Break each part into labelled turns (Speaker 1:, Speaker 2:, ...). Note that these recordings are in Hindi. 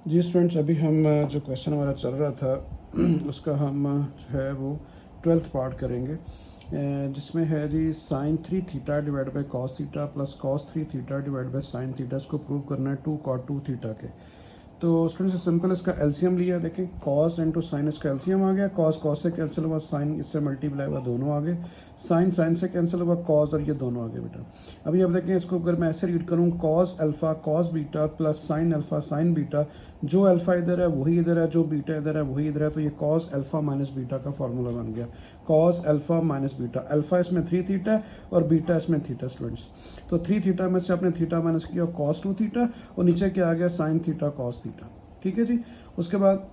Speaker 1: जी स्टूडेंट्स, अभी हम जो क्वेश्चन हमारा चल रहा था उसका हम जो है वो 12th पार्ट करेंगे, जिसमें है जी sine 3 theta divide by cos theta plus cos 3 theta divide by sine theta. इसको प्रूव करना है 2 cot 2 थीटा के। तो स्टूडेंट्स सिंपल इसका एलसीएम लिया, देखें कॉस इंटू साइन इसका एलसीएम आ गया, कॉस कॉस से कैंसिल हुआ, साइन इससे मल्टीप्लाई हुआ, दोनों आ गए, साइन साइन से कैंसिल हुआ, कॉस और ये दोनों आ गए बेटा। अभी अब देखें इसको अगर मैं ऐसे रीड करूँ, cos alpha cos beta plus sine alpha sine beta, जो अल्फ़ा इधर है वही इधर है, जो बीटा इधर है वही इधर है, तो ये कॉस अल्फ़ा माइनस बीटा का फॉर्मूला बन गया। Cos alpha minus beta, alpha इसमें 3 थीटा है और बीटा इसमें थीटा स्टूडेंट्स। तो 3 थीटा में से आपने थीटा माइनस किया, कॉस 2 थीटा, और नीचे क्या आ गया, साइन थीटा कॉस थीटा। ठीक है जी। उसके बाद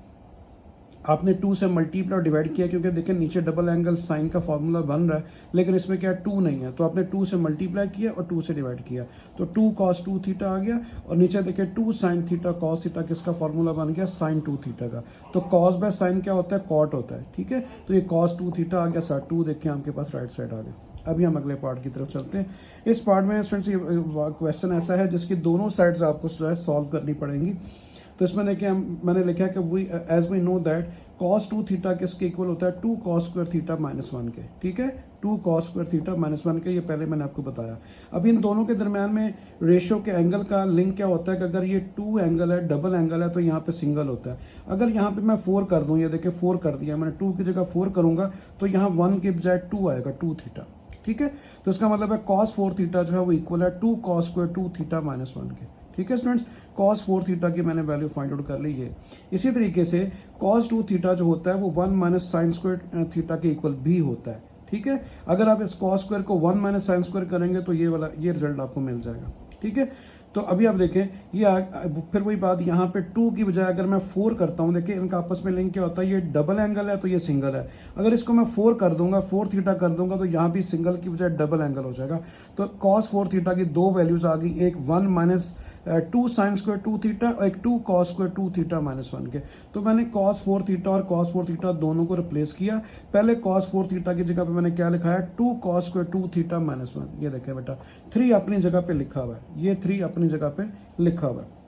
Speaker 1: आपने 2 से मल्टीप्लाई और डिवाइड किया, क्योंकि देखिए नीचे डबल एंगल साइन का फॉर्मूला बन रहा है, लेकिन इसमें क्या 2 नहीं है, तो आपने 2 से मल्टीप्लाई किया और 2 से डिवाइड किया, तो 2 cos 2 थीटा आ गया। और नीचे देखिए 2 sin थीटा cos थीटा, किसका फॉर्मूला बन गया, sin 2 थीटा का। तो cos बाय साइन क्या होता है, कॉट होता है। ठीक है, तो ये cos 2 थीटा आ गया, साथ 2 देखिए आपके पास राइट साइड आ गया। अभी हम अगले पार्ट की तरफ चलते हैं। इस पार्ट में स्टूडेंट्स ये क्वेश्चन ऐसा है जिसकी दोनों साइड्स आपको जो है सॉल्व करनी पड़ेंगी। तो इसमें देखिए मैंने लिखा है कि we as we know that cos 2 theta किसके इक्वल होता है, 2 cos स्क्वायर थीटा माइनस 1 के। ठीक है, 2 cos स्क्वायर थीटा माइनस 1 के, ये पहले मैंने आपको बताया। अब इन दोनों के दरमियान में रेशियो के एंगल का लिंक क्या होता है कि अगर ये 2 एंगल है, डबल एंगल है, तो यहाँ पे सिंगल होता है। अगर यहाँ पे मैं 4 कर दूँ, ये देखिए 4 कर दिया मैंने, 2 की जगह 4 करूँगा तो यहाँ 1 के बजाय 2 आएगा, 2 थीटा। ठीक है, तो इसका मतलब है cos 4 थीटा जो है वो इक्वल है 2 cos स्क्वायर 2 थीटा माइनस 1 के। ठीक है स्टूडेंट्स, cos 4 थीटा की मैंने वैल्यू फाइंड आउट कर ली है। इसी तरीके से cos 2 थीटा जो होता है वो 1 माइनस साइन स्क्वायर थीटा के इक्वल भी होता है। ठीक है, अगर आप इस cos स्क्वायर को 1 माइनस साइन स्क्वायर करेंगे तो ये रिजल्ट आपको मिल जाएगा। ठीक है, तो अभी आप देखें फिर वही बात, यहाँ पे 2 की बजाय अगर मैं 4 करता हूँ, देखिए इनका आपस में लिंक क्या होता है, ये डबल एंगल है तो ये सिंगल है। अगर इसको मैं 4 कर दूंगा, 4 थीटा कर दूंगा, तो यहाँ भी सिंगल की बजाय डबल एंगल हो जाएगा। तो cos 4 थीटा की दो वैल्यूज आ गई, एक 1 माइनस 2 साइन स्क्वायर 2 थीटा और एक 2 cos स्क्वायर 2 थीटा माइनस 1 के। तो मैंने cos 4 थीटा और cos 4 थीटा दोनों को रिप्लेस किया। पहले cos 4 थीटा की जगह पे मैंने क्या लिखा है, 2 cos स्क्वायर 2 थीटा माइनस 1। ये देखें बेटा, 3 अपनी जगह पे लिखा हुआ है, ये 3 अपनी जगह पे लिखा हुआ है।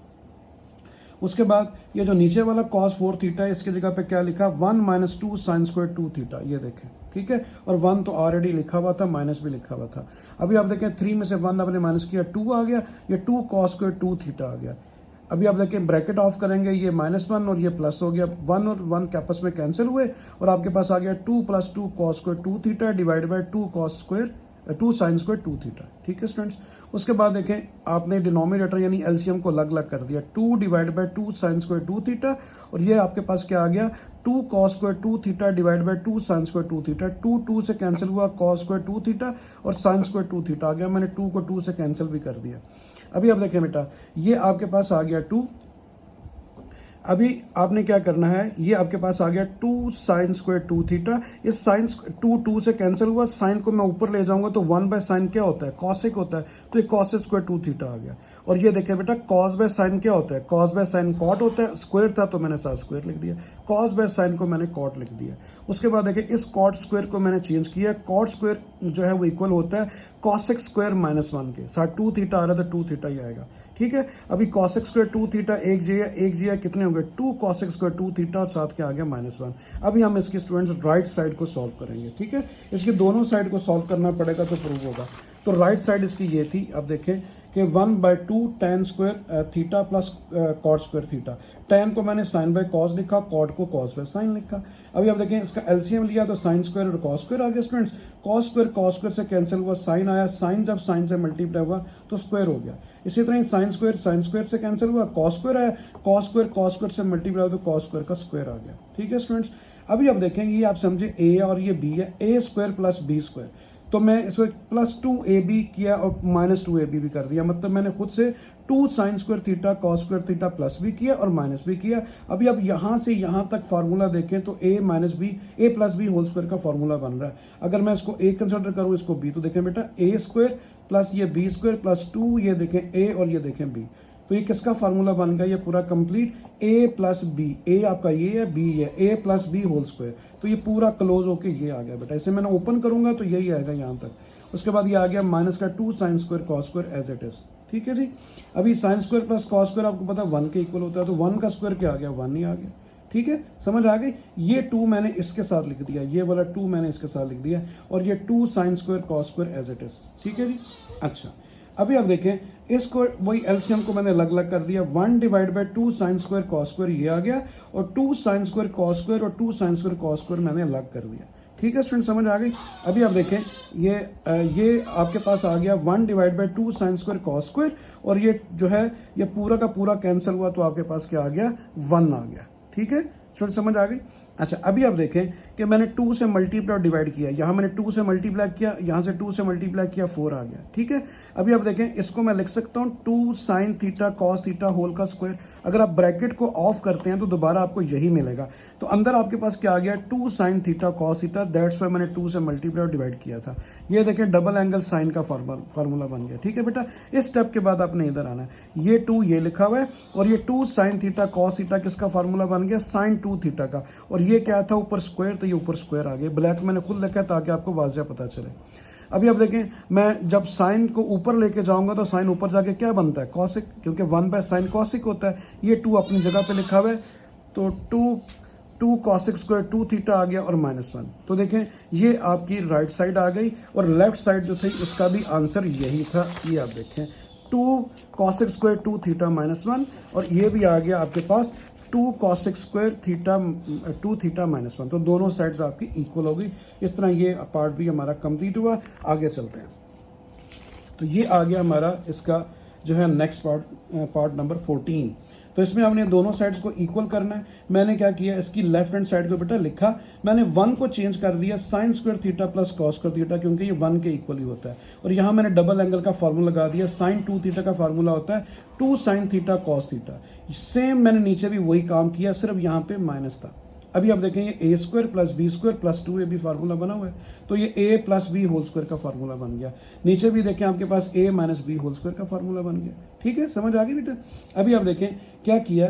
Speaker 1: उसके बाद ये जो नीचे वाला cos 4 थीटा है, इसके जगह पे क्या लिखा, 1 माइनस 2 साइन स्क्वायर 2 थीटा। ये देखें, ठीक है, और 1 तो ऑलरेडी लिखा हुआ था, माइनस भी लिखा हुआ था। अभी आप देखें 3 में से 1 आपने माइनस किया, 2 आ गया, ये 2 cos स्क्वायर 2 थीटा आ गया। अभी आप देखें ब्रैकेट ऑफ करेंगे, ये -1 और ये प्लस हो गया, 1 और 1 के आपस में कैंसिल हुए, और आपके पास आ गया 2 plus 2 cos square 2 theta divide by 2 cos square 2 sine square 2 theta. ठीक है स्टूडेंट्स, उसके बाद देखें आपने डिनोमिनेटर यानी एलसीएम को अलग अलग कर दिया, 2 divide by 2 sine square 2 theta, और ये आपके पास क्या आ गया, 2 cos square 2 theta divide by 2 sine square 2 theta. 2 से कैंसिल हुआ, cos स्क्वायर 2 थीटा और साइन स्क्वायर 2 थीटा आ गया, मैंने 2 को 2 से कैंसिल भी कर दिया। अभी आप देखें बेटा, ये आपके पास आ गया 2। अभी आपने क्या करना है, ये आपके पास आ गया 2 साइन स्क्वायर 2 थीटा। इस साइन 2 से कैंसिल हुआ, साइन को मैं ऊपर ले जाऊंगा तो 1 बाय साइन क्या होता है, कॉसिक होता है, तो ये कॉस स्क्वायर 2 थीटा आ गया। और ये देखें बेटा, कॉस बाय साइन क्या होता है, कॉस बाय साइन कॉट होता है, स्क्वायर था तो मैंने साथ स्क्वायर लिख दिया, कॉस बाय साइन को मैंने कॉट लिख दिया। उसके बाद देखें इस कॉट स्क्वायर को मैंने चेंज किया, कॉट स्क्वायर जो है वो इक्वल होता है कॉसेक स्क्वायर -1 के। साथ 2 थीटा आ रहा था, 2 थीटा ही आएगा। ठीक है, अभी कॉसेक स्क्वायर 2 थीटा एक जी कितने हो गए, 2 कॉसेक स्क्वायर 2 थीटा और साथ क्या आ गया -1। अभी हम इसके स्टूडेंट्स राइट साइड को सॉल्व करेंगे। ठीक है, इसकी दोनों साइड को सॉल्व करना पड़ेगा तो प्रूव होगा। तो राइट साइड इसकी ये थी, अब देखें कि 1/2 tan square theta plus cot square theta. tan को मैंने साइन बाय कॉस लिखा, कॉट को कॉस बाय साइन लिखा। अभी आप देखें इसका एलसीएम लिया तो साइन स्क्वायर और कॉस स्क्वायर आ गया स्टूडेंट्स। कॉस स्क्वायर से कैंसिल हुआ, साइन आया, साइन जब साइन से मल्टीप्लाई हुआ तो स्क्वायर हो गया। इसी तरह साइन स्क्वायर से कैंसिल हुआ, कॉस स्क्वायर आया, कॉस स्क्वायर से मल्टीप्लाई हुआ तो कॉस स्क्वायर का स्क्वायर आ गया। ठीक है स्टूडेंट्स, अभी आप देखेंगे ये आप समझे ए और ये बी है, ए स्क्वायर प्लस बी स्क्वायर, तो मैं इसको +2ab किया और -2ab भी कर दिया, मतलब मैंने खुद से 2 sine square theta cos square theta plus भी किया और माइनस भी किया। अभी अब यहाँ से यहाँ तक फार्मूला देखें तो a plus B whole square का फार्मूला बन रहा है। अगर मैं इसको a कंसिडर करूँ, इसको b, तो देखें बेटा a स्क्वायर प्लस ये b स्क्वायर प्लस 2, ये देखें a और ये देखें b, तो ये किसका फार्मूला बन गया, ये पूरा complete a plus B, A आपका ये है, b है, a plus B whole square, तो ये पूरा क्लोज होके ये आ गया बेटा। इसे मैंने ओपन करूंगा तो यही आएगा यहाँ तक। उसके बाद ये आ गया -2 sine square cos square as it is. ठीक है जी। अभी sine square plus cos square आपको पता है 1 के इक्वल होता है, तो 1 का स्क्वायर क्या आ गया, 1 ही आ गया। ठीक है, समझ आ गई। ये 2 मैंने इसके साथ लिख दिया, ये वाला 2 मैंने इसके साथ लिख दिया, और ये 2 sine square cos square as it is. ठीक है जी। अच्छा, अभी आप देखें इसको, वही एलसीएम को मैंने अलग अलग कर दिया। 1 divide by 2 sine square cos square ये आ गया, और 2 साइन स्क्वायर कॉस स्क्वायर और 2 साइन स्क्वायर कॉस स्क्वायर मैंने अलग कर दिया। ठीक है स्टूडेंट, समझ आ गई। अभी आप देखें ये आपके पास आ गया 1 divide by 2 sine square cos square, और ये जो है ये पूरा का पूरा कैंसिल हुआ, तो आपके पास क्या आ गया, 1 आ गया। ठीक है स्टूडेंट, समझ आ गई। अच्छा, अभी आप देखें कि मैंने 2 से मल्टीप्लाई और डिवाइड किया, यहाँ मैंने 2 से मल्टीप्लाई किया, यहाँ से 2 से मल्टीप्लाई किया, 4 आ गया। ठीक है, अभी आप देखें इसको मैं लिख सकता हूँ 2 sine theta cos theta whole का स्क्वायर। अगर आप ब्रैकेट को ऑफ करते हैं तो दोबारा आपको यही मिलेगा, तो अंदर आपके पास क्या आ गया, 2 sine theta cos theta, that's why मैंने 2 से मल्टीप्लाई और डिवाइड किया था। ये देखें डबल एंगल साइन का फार्मूला बन गया। ठीक है बेटा, इस स्टेप के बाद आपने इधर आना है, ये 2 ये लिखा हुआ है, और ये 2 साइन थीटा कॉस थीटा किसका फार्मूला बन गया, साइन 2 थीटा का, और ये क्या था ऊपर स्क्वायर, तो ये ऊपर स्क्वायर आ गया। ब्लैक मैंने खुद लिखा है ताकि आपको वाज़िह पता चले। अभी आप देखें, मैं जब साइन को ऊपर लेके जाऊंगा तो साइन ऊपर जाके क्या बनता है, कॉसिक, क्योंकि 1 बाय साइन कॉसिक होता है। ये 2 अपनी जगह पे लिखा हुआ है, तो 2 कॉसिक स्क्वायर 2 थीटा आ गया, और -1। तो देखें ये आपकी राइट साइड आ गई, और लेफ्ट साइड जो थी इसका भी आंसर यही था। ये आप देखें 2 कॉसिक स्क्वायर 2 थीटा -1, और ये भी आ गया आपके पास 2 कॉसिक स्क्वायर थीटा 2 थीटा -1। तो दोनों साइड्स आपकी इक्वल हो गई। इस तरह ये पार्ट भी हमारा कंप्लीट हुआ। आगे चलते हैं, तो ये आ गया हमारा इसका जो है नेक्स्ट पार्ट नंबर 14। तो इसमें हमने दोनों साइड्स को इक्वल करना है। मैंने क्या किया, इसकी लेफ्ट हैंड साइड को बेटा लिखा, मैंने 1 को चेंज कर दिया sign square theta plus cos square theta, क्योंकि ये 1 के इक्वल ही होता है। और यहाँ मैंने डबल एंगल का फार्मूला लगा दिया, साइन 2 थीटा का फार्मूला होता है 2 sine theta cos theta. Same मैंने नीचे भी वही काम किया, सिर्फ यहाँ पे माइनस था। अभी आप देखें ये A square plus B square plus 2ab formula बना हुआ है, तो ये a plus B whole square का फार्मूला बन गया। नीचे भी देखें आपके पास a minus B whole square का फार्मूला बन गया। ठीक है, समझ आ गई बेटा। अभी आप देखें क्या किया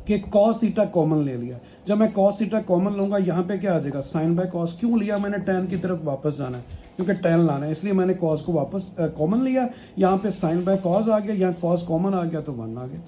Speaker 1: कि कॉस थीटा कॉमन ले लिया। जब मैं कॉस थीटा कॉमन लूंगा यहाँ पे क्या आ जाएगा, साइन बाय कॉस। क्यों लिया मैंने, टैन की तरफ वापस जाना है, क्योंकि टैन लाना है, इसलिए मैंने कॉस को वापस कॉमन लिया। यहाँ पे साइन बाय कॉस आ गया, यहाँ कॉस कॉमन आ गया तो 1 आ गया।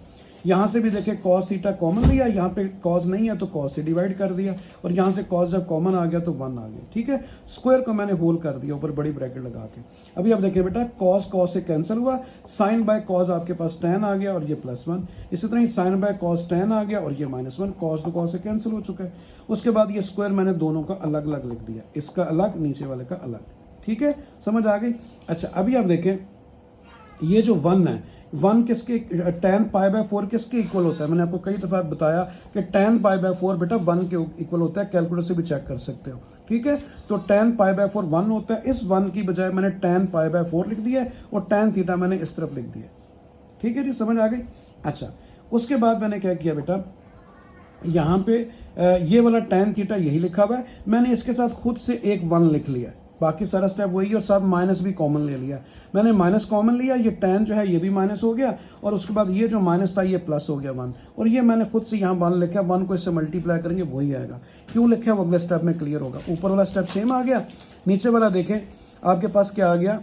Speaker 1: यहाँ से भी देखें कॉस थीटा कॉमन लिया, यहाँ पे कॉस नहीं है तो कॉस से डिवाइड कर दिया, और यहाँ से कॉस जब कॉमन आ गया तो 1 आ गया। ठीक है, स्क्वायर को मैंने होल कर दिया ऊपर बड़ी ब्रैकेट लगा के। अभी आप देखें बेटा कॉस कॉस से कैंसिल हुआ, साइन बाय कॉस आपके पास टैन आ गया, और ये +1। इसी तरह ही साइन बाय कॉस टैन आ गया, और ये -1। कॉस तो कॉस से कैंसिल हो चुका है। उसके बाद ये स्क्वायर मैंने दोनों का अलग अलग लिख दिया, इसका अलग नीचे वाले का अलग। ठीक है, समझ आ गई। अच्छा, अभी आप देखें ये जो 1 है, 1 किसके, tan π/4 किसके इक्वल होता है। मैंने आपको कई दफ़ा बताया कि tan π/4 बेटा 1 के इक्वल होता है, कैलकुलेटर से भी चेक कर सकते हो। ठीक है, तो tan π/4 1 होता है। इस 1 की बजाय मैंने tan π/4 लिख दिया है, और tan थीटा मैंने इस तरफ लिख दिया। ठीक है जी, समझ आ गई। अच्छा, उसके बाद मैंने क्या किया बेटा, यहाँ पे ये वाला tan थीटा यही लिखा हुआ है, मैंने इसके साथ खुद से एक 1 लिख लिया। बाकी सारा स्टेप वही, और साथ माइनस भी कॉमन ले लिया। मैंने माइनस कॉमन लिया, ये tan जो है ये भी माइनस हो गया, और उसके बाद ये जो माइनस था ये प्लस हो गया 1, और ये मैंने खुद से यहाँ 1 लिखा। 1 को इससे मल्टीप्लाई करेंगे वही आएगा। क्यों लिखा वो अगले स्टेप में क्लियर होगा। ऊपर वाला स्टेप सेम आ गया, नीचे वाला देखें आपके पास क्या आ गया,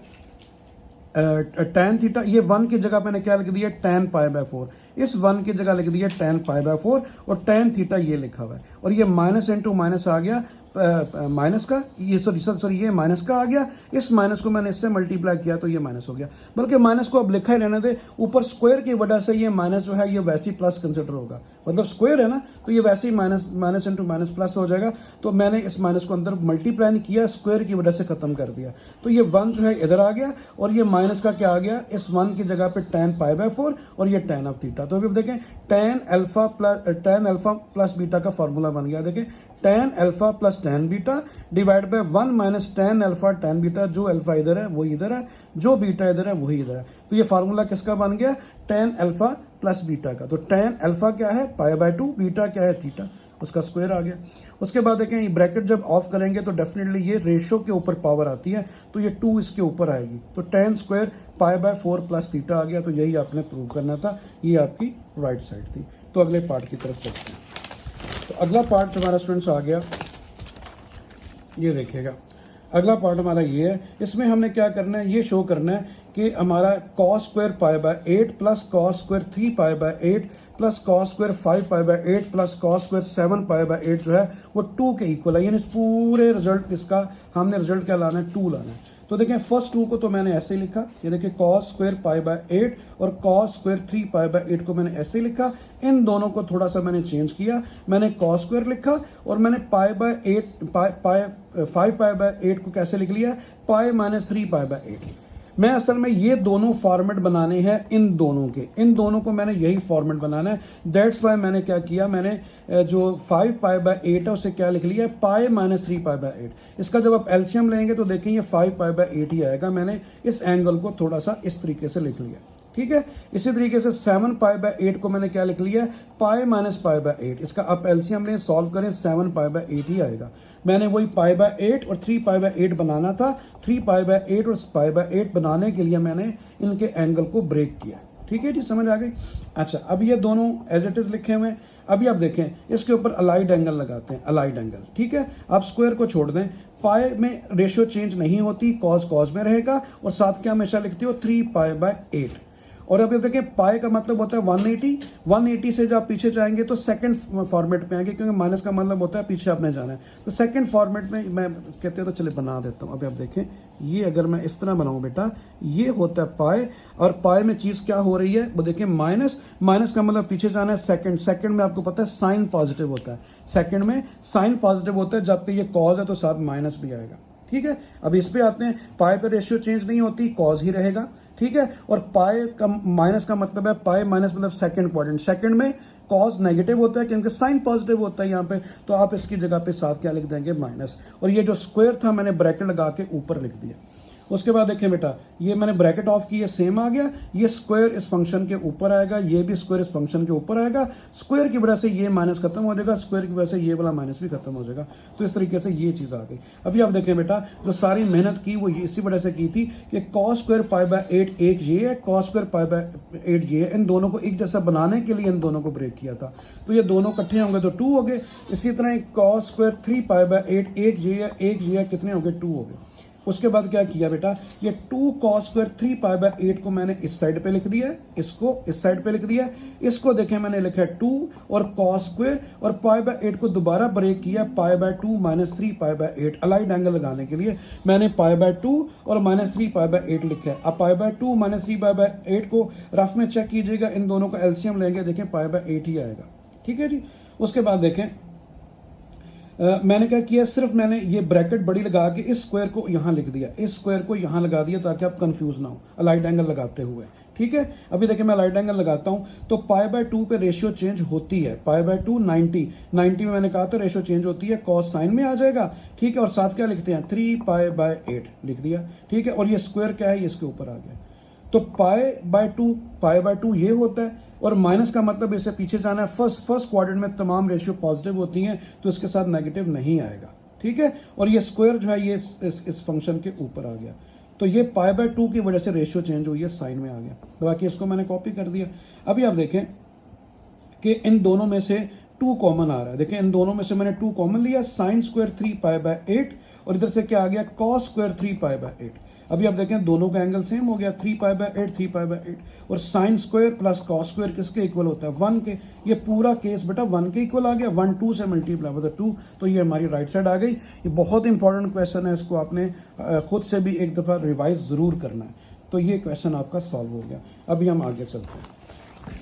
Speaker 1: tan थीटा। ये 1 की जगह मैंने क्या लिख दिया, tan π/4। इस 1 की जगह लिख दिया tan π/4, और tan थीटा ये लिखा हुआ है, और ये माइनस इंटू माइनस आ गया माइनस का, ये सॉरी ये माइनस का आ गया। इस माइनस को मैंने इससे मल्टीप्लाई किया तो ये माइनस हो गया, बल्कि माइनस को अब लिखा ही रहने दे। ऊपर स्क्वायर की वजह से ये माइनस जो है ये वैसे ही प्लस कंसिडर होगा, मतलब स्क्वायर है ना, तो ये वैसे ही माइनस इंटू माइनस प्लस हो जाएगा। तो मैंने इस माइनस को अंदर मल्टीप्लाई नहीं किया, स्क्वायर की वजह से खत्म कर दिया। तो ये 1 जो है इधर आ गया, और ये माइनस का क्या आ गया, इस 1 की जगह पे tan π/4, और ये tan ऑफ थीटा। तो अभी देखें tan अल्फा प्लस बीटा का फॉर्मूला बन गया। देखें tan alpha plus tan beta divide by 1 minus tan alpha tan beta. जो अल्फा इधर है वही इधर है, जो बीटा इधर है वही इधर है। तो ये फार्मूला किसका बन गया, tan अल्फा प्लस बीटा का। तो tan अल्फा क्या है π/2, बीटा क्या है थीटा, उसका स्क्वायर आ गया। उसके बाद देखें ये ब्रैकेट जब ऑफ करेंगे तो डेफिनेटली ये रेशो के ऊपर पावर आती है, तो ये 2 इसके ऊपर आएगी। तो tan स्क्वायर π/4 प्लस थीटा आ गया। तो यही आपने प्रूव करना था, ये आपकी राइट साइड थी। तो अगले पार्ट की तरफ चलते हैं। तो अगला पार्ट हमारा स्टूडेंट्स आ गया, ये देखिएगा अगला पार्ट हमारा ये है। इसमें हमने क्या करना है, ये शो करना है कि हमारा cos square pi by 8 plus cos square 3 pi by 8 plus cos square 5 pi by 8 plus cos square 7 pi by 8 जो है वो 2 के इक्वल है। यानी इस पूरे रिजल्ट इसका हमने रिजल्ट क्या लाना है, 2 लाना है। तो देखें फर्स्ट 2 को तो मैंने ऐसे ही लिखा, ये देखिए कॉस स्क्वायर पाई बाय 8 और कॉस स्क्वायर 3 पाई बाय 8 को मैंने ऐसे ही लिखा। इन दोनों को थोड़ा सा मैंने चेंज किया, मैंने कॉस स्क्वायर लिखा और मैंने पाई बाय 5 पाई बाय 8 को कैसे लिख लिया, पाई माइनस 3 पाई बाय 8। मैं असल में ये दोनों फॉर्मेट बनाने हैं, इन दोनों को मैंने यही फॉर्मेट बनाना है। दैट्स वाई मैंने क्या किया, मैंने जो 5 पाई बाय 8 है उसे क्या लिख लिया, पाई माइनस 3 पाई बाय 8। इसका जब आप एलसीएम लेंगे तो देखेंगे 5 पाई बाय 8 ही आएगा। मैंने इस एंगल को थोड़ा सा इस तरीके से लिख लिया, ठीक है। इसी तरीके से 7 पाई बाय 8 को मैंने क्या लिख लिया, पाई माइनस पाई बाय 8। इसका आप एलसीएम लें, सॉल्व करें, 7 पाई बाय 8 ही आएगा। मैंने वही पाई बाय 8 और 3 पाई बाय 8 बनाना था। 3 पाई बाय 8 और पाई बाय 8 बनाने के लिए मैंने इनके एंगल को ब्रेक किया, ठीक है जी, समझ आ गई। अच्छा, अब ये दोनों एज इट इज लिखे हुए हैं। अभी आप देखें इसके ऊपर अलाइड एंगल लगाते हैं, अलाइड एंगल, ठीक है। आप स्क्वायर को छोड़ दें, पाई में रेशियो चेंज नहीं होती, कॉस कॉस में रहेगा और साथ क्या हमेशा लिखते हो, 3 पाई बाय 8। और अब ये देखें पाई का मतलब होता है 180 से जब आप पीछे जाएंगे तो सेकंड फॉर्मेट पे आएंगे, क्योंकि माइनस का मतलब होता है पीछे आपने जाना है। तो सेकंड फॉर्मेट में मैं कहते हैं तो चले बना देता हूँ। अभी आप देखें, ये अगर मैं इस तरह बनाऊँ बेटा, ये होता है पाई, और पाई में चीज़ क्या हो रही है वो देखें, माइनस का मतलब पीछे जाना है। सेकंड में आपको पता है साइन पॉजिटिव होता है, सेकंड में साइन पॉजिटिव होता है, जबकि ये कॉज है तो साथ माइनस भी आएगा, ठीक है। अब इस पे आते हैं, पाई पे रेशियो चेंज नहीं होती, कॉज ही रहेगा, ठीक है। और पाई का माइनस का मतलब है, पाई माइनस मतलब सेकंड क्वाड्रेंट, सेकंड में कॉज नेगेटिव होता है क्योंकि साइन पॉजिटिव होता है यहाँ पे, तो आप इसकी जगह पे साथ क्या लिख देंगे, माइनस। और ये जो स्क्वायर था मैंने ब्रैकेट लगा के ऊपर लिख दिया। उसके बाद देखें बेटा, ये मैंने ब्रैकेट ऑफ की, ये सेम आ गया, ये स्क्वायर इस फंक्शन के ऊपर आएगा, ये भी स्क्वायर इस फंक्शन के ऊपर आएगा। स्क्वायर की वजह से ये माइनस खत्म हो जाएगा, स्क्वायर की वजह से ये वाला माइनस भी खत्म हो जाएगा। तो इस तरीके से ये चीज़ आ गई। अभी आप देखें बेटा, जो सारी मेहनत की वो इसी वजह से की थी कि कॉस स्क्वायर पाई बाय 8 एक ये है, कॉस स्क्वायर पाई बाय 8 ये है। इन दोनों को एक जैसा बनाने के लिए इन दोनों को ब्रेक किया था, तो ये दोनों इकट्ठे होंगे तो 2 हो गए। इसी तरह कॉस स्क्वायर 3 पाई बाय 8 एक ये है, कितने हो गए, 2 हो गए। उसके बाद क्या किया बेटा, ये 2 कॉस स्क्वायर 3 पाई बाय 8 को मैंने इस साइड पे लिख दिया, इसको इस साइड पे लिख दिया। इसको देखें मैंने लिखा है 2 और कॉस स्क्वायर और पाई बाय 8 को दोबारा ब्रेक किया, pi by 2 minus 3 pi by 8। Allied angle लगाने के लिए मैंने पाई बाय 2 और माइनस 3 पाई बाय 8 लिखा है। अब pi by 2 minus 3 pi by 8 को रफ में चेक कीजिएगा, इन दोनों का एलसीएम लेंगे, देखें पाई बाय 8 ही आएगा, ठीक है जी। उसके बाद देखें मैंने क्या किया, सिर्फ मैंने ये ब्रैकेट बड़ी लगा के इस स्क्वायर को यहाँ लिख दिया, इस स्क्वायर को यहाँ लगा दिया ताकि आप कंफ्यूज ना हो अलाइड एंगल लगाते हुए, ठीक है। अभी देखिए मैं अलाइड एंगल लगाता हूँ तो पाई बाय 2 पे रेशियो चेंज होती है, पाई बाय 2 90 में मैंने कहा था रेशियो चेंज होती है, कॉस साइन में आ जाएगा, ठीक है। और साथ क्या लिखते हैं, 3 पाई बाय 8 लिख दिया, ठीक है। और ये स्क्वायर क्या है, ये इसके ऊपर आ गया। तो पाई बाय 2 ये होता है, और माइनस का मतलब इसे पीछे जाना है। फर्स्ट क्वाड्रेंट में तमाम रेशियो पॉजिटिव होती हैं तो इसके साथ नेगेटिव नहीं आएगा, ठीक है। और ये स्क्वायर जो है ये इस फंक्शन के ऊपर आ गया, तो ये पाई बाय 2 की वजह से रेशियो चेंज हुई है, साइन में आ गया। बाकी इसको मैंने कॉपी कर दिया। अभी आप देखें कि इन दोनों में से 2 कॉमन आ रहा है, देखें इन दोनों में से मैंने 2 कॉमन लिया, साइन स्क्वायर 3 पाई बाय 8 और इधर से क्या आ गया, कॉस स्क्वायर 3 पाई बाय 8। अभी आप देखें दोनों का एंगल सेम हो गया, 3 पाई बाय 8 3 पाई बाय 8। और sign square plus cos square किसके इक्वल होता है, 1 के। ये पूरा केस बेटा 1 के इक्वल आ गया, 1 2 से मल्टीप्लाई होता है 2, तो ये हमारी राइट साइड आ गई। ये बहुत इंपॉर्टेंट क्वेश्चन है, इसको आपने खुद से भी एक दफ़ा रिवाइज ज़रूर करना है। तो ये क्वेश्चन आपका सॉल्व हो गया। अभी हम आगे चलते हैं।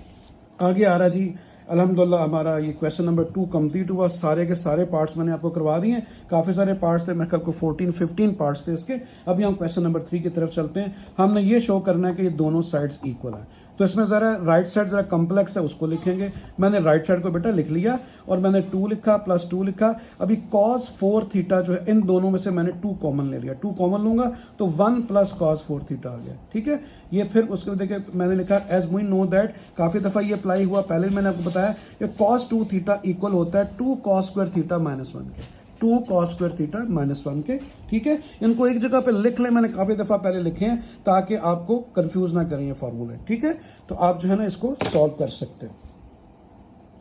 Speaker 1: आगे आ रहा जी, अल्हम्दुलिल्लाह हमारा ये क्वेश्चन नंबर 2 कंप्लीट हुआ। सारे के सारे पार्ट्स मैंने आपको करवा दिए हैं, काफ़ी सारे पार्ट्स थे, मेरे ख्याल को 14-15 पार्ट्स थे इसके। अभी हम क्वेश्चन नंबर 3 की तरफ चलते हैं। हमने ये शो करना है कि ये दोनों साइड्स इक्वल है, तो इसमें ज़रा राइट साइड ज़रा कम्प्लेक्स है, उसको लिखेंगे। मैंने राइट साइड को बेटा लिख लिया और मैंने 2 लिखा प्लस 2 लिखा। अभी cos 4 थीटा जो है, इन दोनों में से मैंने 2 कॉमन ले लिया, 2 कॉमन लूँगा तो 1 प्लस cos 4 थीटा आ गया, ठीक है। ये फिर उसके बाद देखिए मैंने लिखा एज वी नो दैट, काफ़ी दफ़ा ये अप्लाई हुआ, पहले मैंने आपको बताया कि cos 2 थीटा इक्वल होता है 2 cos स्क्वायर थीटा माइनस 1 के, 2 cos स्क्वायर थीटा माइनस 1 के, ठीक है। इनको एक जगह पे लिख लें, मैंने काफ़ी दफ़ा पहले लिखे हैं ताकि आपको कंफ्यूज ना करें ये फार्मूले, ठीक है। तो आप जो है ना इसको सॉल्व कर सकते हैं।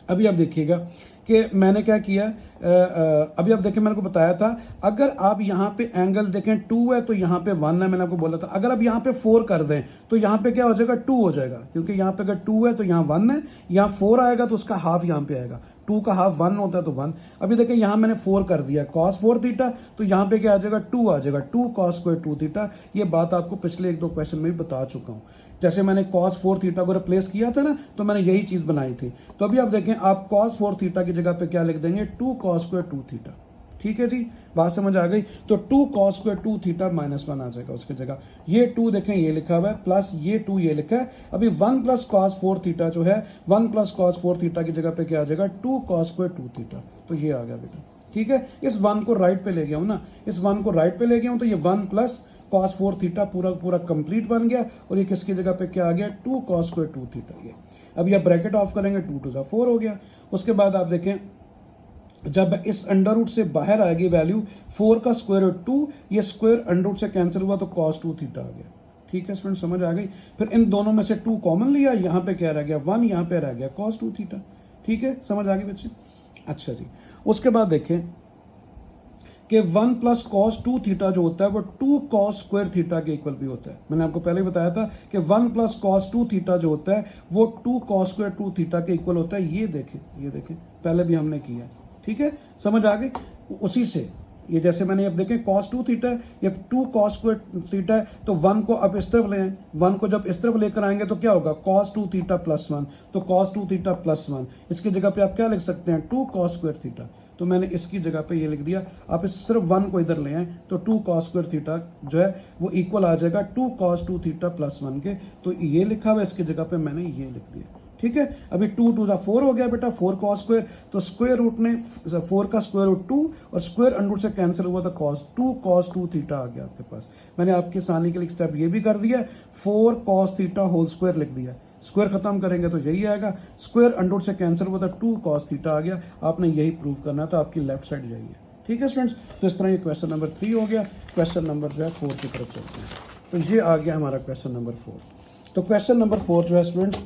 Speaker 1: अभी आप देखिएगा कि मैंने क्या किया, अभी आप देखें मैंने को बताया था, अगर आप यहाँ पे एंगल देखें 2 है तो यहाँ पे 1 है, मैंने आपको बोला था। अगर आप यहाँ पे 4 कर दें तो यहाँ पे क्या हो जाएगा, 2 हो जाएगा, क्योंकि यहाँ पे अगर 2 है तो यहाँ 1 है, यहाँ 4 आएगा तो उसका हाफ यहाँ पे आएगा, 2 का हाफ 1 होता है तो 1। अभी देखिए यहाँ मैंने 4 कर दिया cos 4 थीटा, तो यहाँ पे क्या आ जाएगा, 2 आ जाएगा, 2 cos स्क्वायर 2 थीटा। ये बात आपको पिछले 1-2 क्वेश्चन में भी बता चुका हूँ। जैसे मैंने cos 4 थीटा को रिप्लेस किया था ना, तो मैंने यही चीज़ बनाई थी। तो अभी आप देखें, आप cos 4 थीटा की जगह पे क्या लिख देंगे, 2 cos स्क्वायर 2 थीटा। ठीक है जी, बात समझ आ गई। तो 2 cos स्क्वायर 2 थीटा -1 आ जाएगा उसकी जगह। ये 2 देखें ये लिखा हुआ है, प्लस ये 2 ये लिखा है। अभी 1 प्लस cos 4 थीटा जो है, 1 प्लस cos 4 थीटा की जगह पे क्या आ जाएगा, 2 cos स्क्वायर 2 थीटा। तो ये आ गया बेटा। ठीक है, इस 1 को राइट पे ले गया हूँ ना, इस 1 को राइट पे ले गया हूँ, तो ये 1 प्लस cos 4 थीटा पूरा पूरा कंप्लीट बन गया। और ये किसकी जगह पे क्या आ गया, 2 cos स्क्वायर 2 थीटा। ये अभी आप ब्रैकेट ऑफ करेंगे, 2 2 4 हो गया। उसके बाद आप देखें, जब इस अंडर रूट से बाहर आएगी वैल्यू, 4 का स्क्वायर रूट 2, ये स्क्वायर अंडर रूट से कैंसिल हुआ तो cos 2 थीटा आ गया। ठीक है स्टूडेंट, समझ आ गई। फिर इन दोनों में से 2 कॉमन लिया, यहाँ पे क्या रह गया, 1, यहाँ पे रह गया cos 2 थीटा। ठीक है, समझ आ गई बच्चे। अच्छा जी, उसके बाद देखें कि 1 प्लस cos 2 थीटा जो होता है वो 2 cos स्क्वायर थीटा के इक्वल भी होता है। मैंने आपको पहले ही बताया था कि 1 प्लस cos 2 थीटा जो होता है वो 2 cos स्क्वायर 2 थीटा के इक्वल होता है। ये देखें पहले भी हमने किया। ठीक है, समझ आ गई। उसी से ये जैसे मैंने अब देखें cos 2 थीटा है, ये 2 cos स्क्वायर थीटा है, तो 1 को अब इस तरफ ले आए, 1 को जब इस तरफ लेकर आएंगे तो क्या होगा, cos 2 थीटा प्लस 1, तो cos 2 थीटा प्लस 1। इसकी जगह पे आप क्या लिख सकते हैं, 2 cos स्क्वायर थीटा। तो मैंने इसकी जगह पे ये लिख दिया। आप इस सिर्फ 1 को इधर ले आए तो 2 cos स्क्वायर थीटा जो है वो इक्वल आ जाएगा 2 cos 2 थीटा प्लस 1 के। तो ये लिखा हुआ है, इसकी जगह पे मैंने ये लिख दिया। ठीक है, अभी 2 2 4 हो गया बेटा, 4 cos स्क्वायर, तो स्क्वायर रूट ने 4 का स्क्वायर रूट 2 और स्क्वायर अंडर रूट से कैंसिल हुआ तो2 cos 2 थीटा आ गया आपके पास। मैंने आपके आसानी के लिए स्टेप ये भी कर दिया, 4 cos थीटा होल स्क्वायर लिख दिया। स्क्वायर खत्म करेंगे तो यही आएगा, स्क्वायर अंडर रूट से कैंसिल हुआ था 2 cos थीटा आ गया। आपने यही प्रूव करना था, आपकी लेफ्ट साइड जाइए। ठीक है स्टूडेंट्स, तो इस तरह ये क्वेश्चन नंबर 3 हो गया। क्वेश्चन नंबर जो है 4 की तरफ चलते हैं। तो ये आ गया हमारा क्वेश्चन नंबर 4। तो क्वेश्चन नंबर 4 जो है स्टूडेंट्स,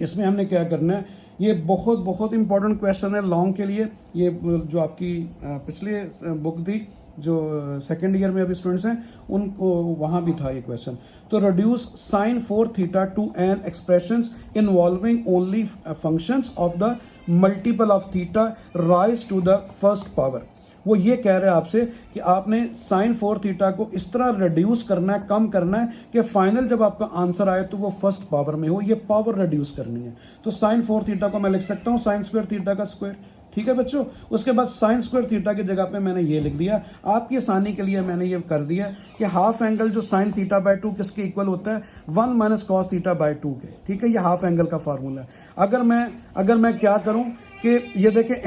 Speaker 1: इसमें हमने क्या करना है, ये बहुत बहुत इंपॉर्टेंट क्वेश्चन है लॉन्ग के लिए। ये जो आपकी पिछले बुक थी, जो सेकेंड ईयर में अभी स्टूडेंट्स हैं उनको वहाँ भी था ये क्वेश्चन। तो reduce sine 4 theta to an expressions involving only functions of the multiple of theta raise to the first power. वो ये कह रहे हैं आपसे कि आपने साइन 4 थीटा को इस तरह रिड्यूस करना है, कम करना है कि फाइनल जब आपका आंसर आए तो वो फर्स्ट पावर में हो। ये पावर रिड्यूस करनी है। तो साइन 4 थीटा को मैं लिख सकता हूँ साइन स्क्वायर थीटा का स्क्वायर। ठीक है बच्चों, उसके बाद साइन स्क्वायर थीटा की जगह पे मैंने ये लिख दिया। आपकी आसानी के लिए मैंने ये कर दिया कि हाफ एंगल जो साइन थीटा बाय 2 किसके इक्वल होता है, 1 माइनस कॉस थीटा बाय 2 के। ठीक है, ये हाफ एंगल का फार्मूला है। अगर मैं क्या करूं कि ये देखें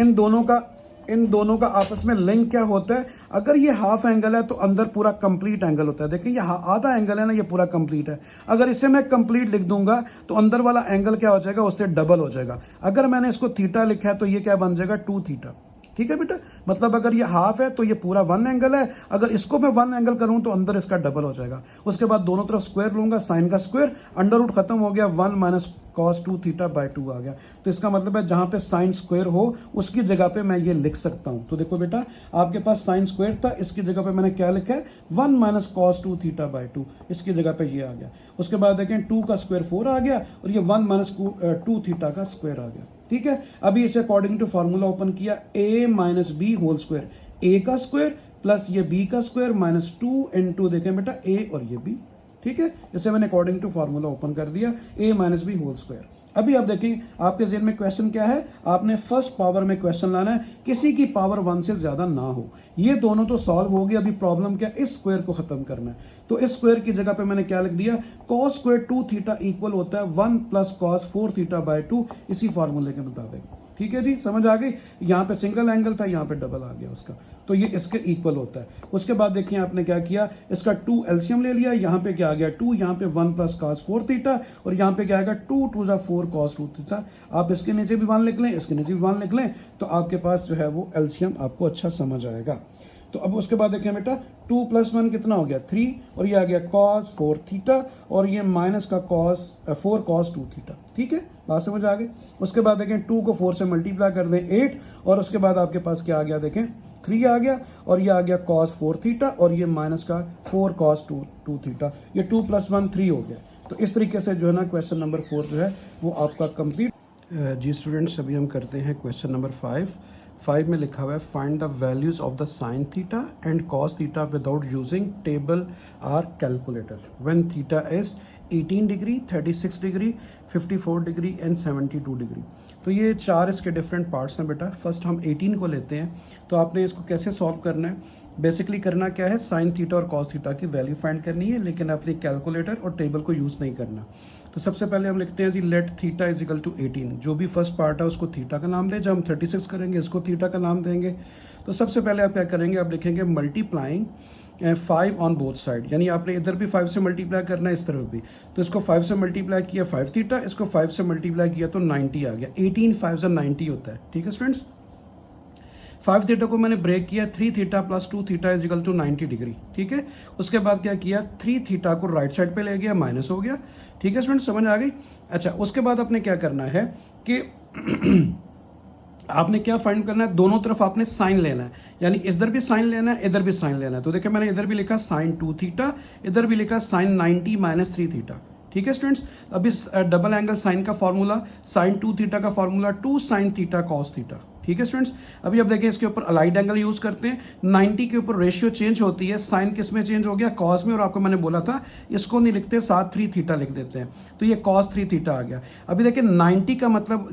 Speaker 1: इन दोनों का आपस में लिंक क्या होता है, अगर ये हाफ एंगल है तो अंदर पूरा कंप्लीट एंगल होता है। देखिए ये आधा एंगल है ना, ये पूरा कंप्लीट है। अगर इसे मैं कंप्लीट लिख दूंगा तो अंदर वाला एंगल क्या हो जाएगा, उससे डबल हो जाएगा। अगर मैंने इसको थीटा लिखा है तो ये क्या बन जाएगा, 2 थीटा। ठीक है बेटा, मतलब अगर ये हाफ है तो ये पूरा 1 एंगल है, अगर इसको मैं 1 एंगल करूं तो अंदर इसका डबल हो जाएगा। उसके बाद दोनों तरफ स्क्वायर लूंगा, साइन का स्क्वायर, अंडर रूट खत्म हो गया, 1 माइनस cos 2 थीटा बाय 2 आ गया। तो इसका मतलब है जहां पे साइन स्क्वायर हो उसकी जगह पे मैं ये लिख सकता हूं। तो देखो बेटा, आपके पास साइन स्क्वायर था, इसकी जगह पे मैंने क्या लिखा है, 1 माइनस cos 2 थीटा बाय 2, इसकी जगह पे ये आ गया। उसके बाद देखें 2 का स्क्वायर 4 आ गया और ये 1 माइनस 2 थीटा का स्क्वायर आ गया। ठीक है, अभी इसे अकॉर्डिंग टू फॉर्मूला ओपन किया, a minus B whole square, a का स्क्वायर प्लस ये b का स्क्वायर माइनस 2 इंटू देखें बेटा a और ये b। ठीक है, इसे मैंने अकॉर्डिंग टू फॉर्मूला ओपन कर दिया, a minus B whole square. अभी आप देखिए आपके जेहन में क्वेश्चन क्या है, आपने फर्स्ट पावर में क्वेश्चन लाना है, किसी की पावर 1 से ज्यादा ना हो। ये दोनों तो सॉल्व हो गया, अभी प्रॉब्लम क्या, इस स्क्वायर को खत्म करना है। तो इस स्क्वायर की जगह पे मैंने क्या लिख दिया, cos स्क्वायर 2 थीटा इक्वल होता है 1 प्लस cos 4 थीटा बाय 2, इसी फार्मूले के मुताबिक। ठीक है जी, समझ आ गई। यहाँ पे सिंगल एंगल था, यहाँ पे डबल आ गया उसका, तो ये इसके इक्वल होता है। उसके बाद देखिए आपने क्या किया, इसका 2 एलसीएम ले लिया, यहाँ पे क्या आ गया 2, यहाँ पे 1 प्लस cos 4 थीटा और यहाँ पे क्या आएगा 2 2 4 cos 2 थीटा। आप इसके नीचे भी 1 लिख लें, इसके नीचे भी 1 लिख लें, तो आपके पास जो है वो एलसीएम आपको अच्छा समझ आएगा। तो अब उसके बाद देखें बेटा 2 + 1 कितना हो गया 3, और ये आ गया cos 4 थीटा, और ये माइनस का4 cos 2 थीटा। ठीक है, बात समझ आ गई। उसके बाद देखें 2 को 4 से मल्टीप्लाई कर दें 8, और उसके बाद आपके पास क्या आ गया देखें 3 आ गया, और ये आ गया cos 4 थीटा, और ये माइनस का 4 cos 2 थीटा। ये 2 + 1 3 हो गया। तो इस तरीके से जो है ना क्वेश्चन नंबर 4 जो है वो आपका कंप्लीट। जी स्टूडेंट्स, अभी हम करते हैं क्वेश्चन नंबर 5 में लिखा हुआ है find the values of the sine theta and cos theta without using table or calculator when theta is 18 degree, 36 degree, 54 degree and 72 degree. तो ये 4 इसके डिफरेंट पार्ट्स हैं बेटा। फर्स्ट हम 18 को लेते हैं। तो आपने इसको कैसे सॉल्व करना है, बेसिकली करना क्या है, साइन थीटा और कॉस थीटा की वैल्यू फाइंड करनी है, लेकिन अपने कैलकुलेटर और टेबल को यूज़ नहीं करना। तो सबसे पहले हम लिखते हैं जी let theta is equal to 18। जो भी फर्स्ट पार्ट है उसको थीटा का नाम दें। जब हम 36 करेंगे इसको थीटा का नाम देंगे। तो सबसे पहले आप क्या करेंगे, आप लिखेंगे मल्टीप्लाइंग 5 ऑन बोथ साइड, यानी आपने इधर भी 5 से मल्टीप्लाई करना है, इस तरफ भी। तो इसको 5 से मल्टीप्लाई किया 5 थीटा, इसको 5 से मल्टीप्लाई किया तो 90 आ गया। 18 5 से 90 होता है। ठीक है स्टूडेंट्स, 5 थीटा को मैंने ब्रेक किया, 3 theta + 2 theta is equal to 90 degree. ठीक है, उसके बाद क्या किया, 3 थीटा को राइट साइड पे ले गया, माइनस हो गया। ठीक है स्टूडेंट्स, समझ आ गई। अच्छा, उसके बाद आपने क्या करना है कि आपने क्या फाइंड करना है, दोनों तरफ आपने साइन लेना है, यानी इधर भी साइन लेना है, इधर भी साइन लेना है। तो देखिए मैंने इधर भी लिखा sin 2 थीटा, इधर भी लिखा sin 90 - 3 थीटा। ठीक है स्टूडेंट्स, अब इस डबल एंगल साइन का फॉर्मूला, sin 2 थीटा का formula 2 sin theta cos theta. ठीक है स्टूडेंट्स, अभी अब देखिए इसके ऊपर अलाइड एंगल यूज करते हैं। 90 के ऊपर रेशियो चेंज होती है, साइन किस में चेंज हो गया, कॉस में, और आपको मैंने बोला था इसको नहीं लिखते, साथ 3 थीटा लिख देते हैं। तो ये cos 3 थीटा आ गया। अभी देखिए 90 का मतलब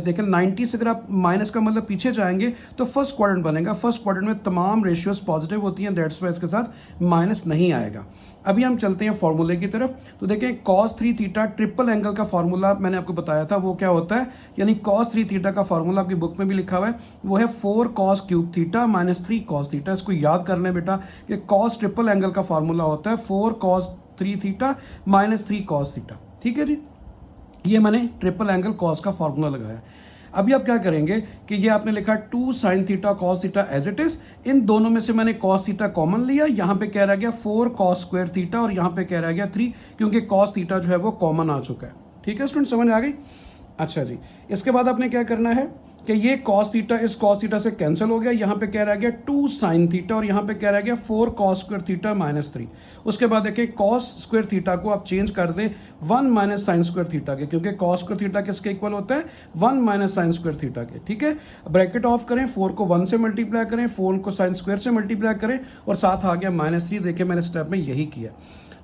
Speaker 1: देखिए 90 से अगर आप माइनस का मतलब पीछे जाएंगे तो फर्स्ट क्वाड्रेंट बनेगा। फर्स्ट क्वाड्रेंट में तमाम रेशियोज पॉजिटिव होती हैं, दैट्स वाई इसके साथ माइनस नहीं आएगा। अभी हम चलते हैं फॉर्मूले की तरफ। तो देखें cos 3 थीटा ट्रिपल एंगल का फॉर्मूला मैंने आपको बताया था, वो क्या होता है, यानी cos 3 थीटा का फॉर्मूला आपकी बुक में भी लिखा हुआ है, वो है 4 cos cube theta - 3 cos theta. इसको याद करना है बेटा कि cos ट्रिपल एंगल का फॉर्मूला होता है 4 cos 3 थीटा - 3 cos थीटा। ठीक है जी, ये मैंने ट्रिपल एंगल cos का फॉर्मूला लगाया। अभी आप क्या करेंगे कि ये आपने लिखा 2 sin theta cos theta as it is. इन दोनों में से मैंने cos थीटा कॉमन लिया, यहाँ पे कह रहा गया 4 cos स्क्वायर थीटा, और यहाँ पे कह रहा गया 3, क्योंकि cos थीटा जो है वो कॉमन आ चुका है। ठीक है स्टूडेंट, समझ आ गई। अच्छा जी, इसके बाद आपने क्या करना है कि ये cos थीटा इस cos थीटा से कैंसिल हो गया, यहाँ पे कह रहा गया 2 sin थीटा, और यहाँ पे कह रहा गया 4 cos स्क्वायर थीटा -3। उसके बाद देखिए cos स्क्वायर थीटा को आप चेंज कर दें 1 - sin स्क्वायर थीटा के, क्योंकि cos स्क्वायर थीटा किसके इक्वल होता है, 1 - sin स्क्वायर थीटा के। ठीक है, ब्रैकेट ऑफ करें, 4 को 1 से मल्टीप्लाई करें, 4 को sin स्क्वायर से मल्टीप्लाई करें, और साथ आ गया -3। देखिए मैंने स्टेप में यही किया।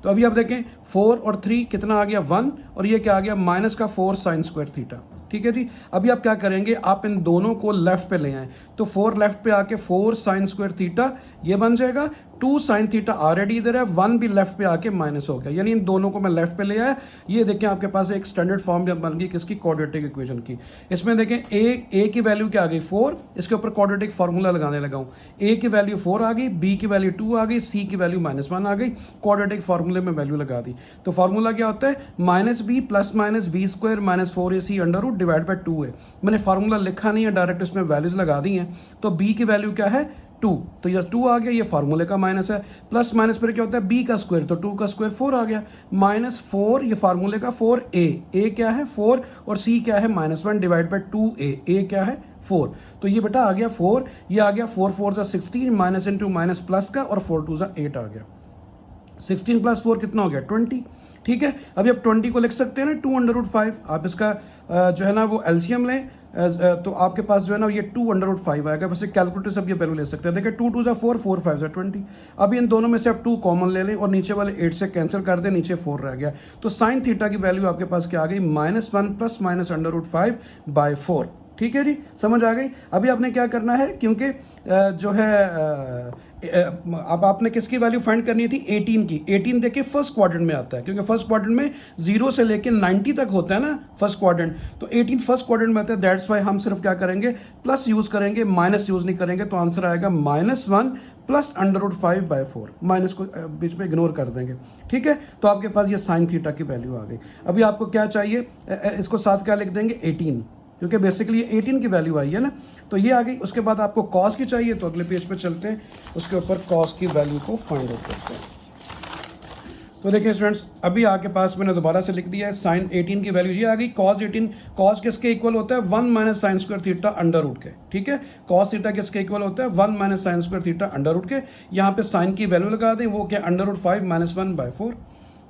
Speaker 1: तो अभी आप देखें 4 और 3 कितना आ गया 1, और ये क्या आ गया माइनस का 4 sin स्क्वायर थीटा। ठीक है जी, अभी आप क्या करेंगे, आप इन दोनों को लेफ्ट पे ले आए। तो 4 लेफ्ट पे आके 4 sin स्क्वायर थीटा ये बन जाएगा, 2 sin थीटा ऑलरेडी इधर है, 1 भी लेफ्ट पे आके माइनस हो गया, यानी इन दोनों को मैं लेफ्ट पे ले आया। ये देखें आपके पास एक स्टैंडर्ड फॉर्म बन गई किसकी, क्वाड्रेटिक इक्वेशन की। इसमें देखें ए की वैल्यू क्या आ गई 4, इसके ऊपर क्वाड्रेटिक फार्मूला लगाने लगा हूँ। ए की वैल्यू 4 आ गई, बी की वैल्यू 2 आ गई, सी की वैल्यू -1 आ गई, क्वाड्रेटिक फार्मूले में वैल्यू लगा दी। तो फार्मूला क्या होता है, -b + -b square - 4ac under root divide by 2 है। मैंने फार्मूला लिखा नहीं है, डायरेक्ट इसमें वैल्यूज लगा दी हैं। तो b की वैल्यू क्या है 2, तो ये 2 आ गया, ये फार्मूले का माइनस है। प्लस माइनस पर क्या होता है b का स्क्वायर, तो 2 का स्क्वायर 4 आ गया, -4 ये फार्मूले का 4a क्या है 4, और c क्या है -1 डिवाइड बाई 2a, a क्या है 4। तो ये बेटा आ गया 4, ये आ गया 4 4 जा 16, माइनस इंटू माइनस प्लस का, और 4 2 जा 8 आ गया। 16 + 4 कितना हो गया 20। ठीक है, अभी आप 20 को लिख सकते हैं ना 2√5। आप इसका जो है ना वो एलसीएम लें, तो आपके पास जो है ना ये 2√5 आएगा। वैसे कैलकुलेटर से आप ये वैल्यू ले सकते हैं। देखिए 2 2 जा 4, 4 5 जा 20। अभी इन दोनों में से आप 2 कॉमन ले लें, और नीचे वाले 8 से कैंसिल कर दें, नीचे 4 रह गया। तो साइन थीटा की वैल्यू आपके पास क्या आ गई, -1 ± √5/4। ठीक है जी, समझ आ गई। अभी आपने क्या करना है, क्योंकि जो है अब आपने किसकी वैल्यू फाइंड करनी थी 18 की। 18 देखिए फर्स्ट क्वाड्रेंट में आता है, क्योंकि फर्स्ट क्वाड्रेंट में 0 से लेकर 90 तक होता है ना फर्स्ट क्वाड्रेंट, तो 18 फर्स्ट क्वाड्रेंट में आता है। दैट्स वाई हम सिर्फ क्या करेंगे, प्लस यूज करेंगे, माइनस यूज नहीं करेंगे। तो आंसर आएगा -1 + √5/4। माइनस को बीच में इग्नोर कर देंगे। ठीक है, तो आपके पास ये साइन थीटा की वैल्यू आ गई। अभी आपको क्या चाहिए, इसको साथ क्या लिख देंगे 18। क्योंकि बेसिकली 18 की वैल्यू आई है ना, तो ये आ गई। उसके बाद आपको कॉस की चाहिए, तो अगले पेज पे चलते हैं, उसके ऊपर कॉस की वैल्यू को फाइंड आउट करते हैं। तो देखिए स्टूडेंट्स, अभी आपके पास मैंने दोबारा से लिख दिया है, साइन 18 की वैल्यू ये आ गई। कॉस 18, कॉस किसके इक्वल होता है, 1 minus sine square theta under root के, ठीक है। कॉस थीटा किसके इक्वल होता है, 1 minus sine square theta under root के। यहाँ पे साइन की वैल्यू लगा दें, वो क्या, अंडर रूट 5 माइनस 1/4।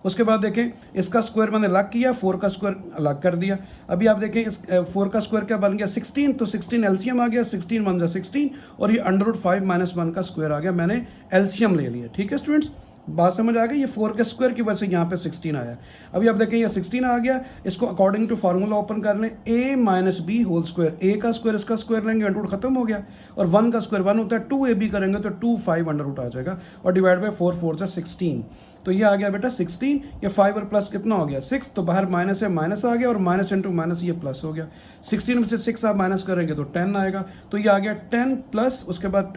Speaker 1: उसके बाद देखें, इसका स्क्वायर मैंने अलग किया, 4 का स्क्वायर अलग कर दिया। अभी आप देखें, इस 4 का स्क्वायर क्या बन गया, 16, तो 16 एलसीएम आ गया, 16 1 16, और ये अंडर रूट 5 माइनस 1 का स्क्वायर आ गया, मैंने एलसीएम ले लिया, ठीक है स्टूडेंट्स। बात समझ आ गई, ये 4 के स्क्वायर की वजह से यहाँ पे 16 आया। अभी आप देखें, ये 16 आ गया, इसको अकॉर्डिंग टू फार्मूला ओपन कर लें, a minus B whole square, A का स्क्वायर इसका स्क्वायर लेंगे, अंडर रूट खत्म हो गया, और 1 का स्क्वायर 1 होता है, 2ab करेंगे तो 2 5 अंडर रूट आ जाएगा, और डिवाइड बाय 4 4 से 16, तो ये आ गया बेटा 16। ये 5 और प्लस कितना हो गया 6, तो बाहर माइनस है, माइनस आ गया, और माइनस इंटू माइनस ये प्लस हो गया। 16 में से 6 आप माइनस करेंगे तो 10 आएगा, तो ये आ गया 10 प्लस, उसके बाद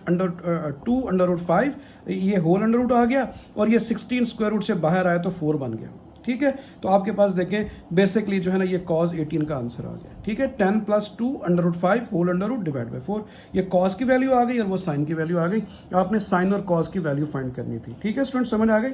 Speaker 1: टू अंडर रूट 5, ये होल अंडर रूट आ गया, और ये 16 स्क्वायर रूट से बाहर आया तो 4 बन गया, ठीक है। तो आपके पास देखें बेसिकली जो है ना, ये कॉस 18 का आंसर आ गया, ठीक है। 10 plus 2 under root 5 whole under root divide by 4, ये कॉस की वैल्यू आ गई और वो साइन की वैल्यू आ गई। आपने साइन और कॉस की वैल्यू फाइंड करनी थी, ठीक है स्टूडेंट, समझ आ गई।